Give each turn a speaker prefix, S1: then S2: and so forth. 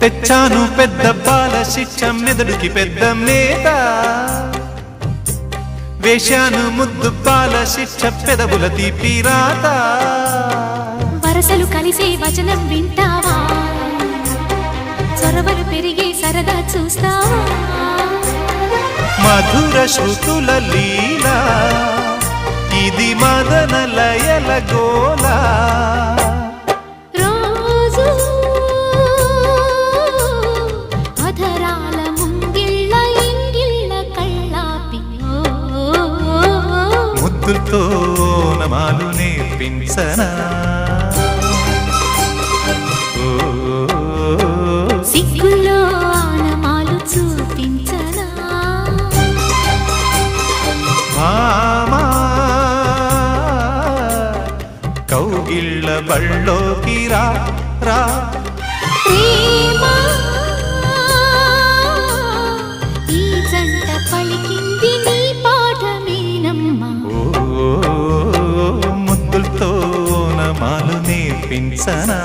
S1: తెచ్చాను పెద్ద బాల శిక్ష మెదడుకి పెద్ద మేత వేశాను ముద్దు బాల శిక్ష పెదవుల తీపి రాత
S2: వరసలు కలిసే వచనం వింటావా చొరవలు పెరిగే సరదా చూస్తావా
S1: మధుర శృతుల లీలా ఇది మదన లయల గోలా ముద్దులతో నమాలు నేర్పించనా
S2: సిగ్గుల్లో ఆనమాలు చూపించనా
S1: మామా కౌగిళ్ళ బళ్ళోకి రా రా
S2: ప్రేమా ఈ జంట పలికింది నీ పాఠమేనమ్మా
S1: ముద్దులతో నమాలు నేర్పించనా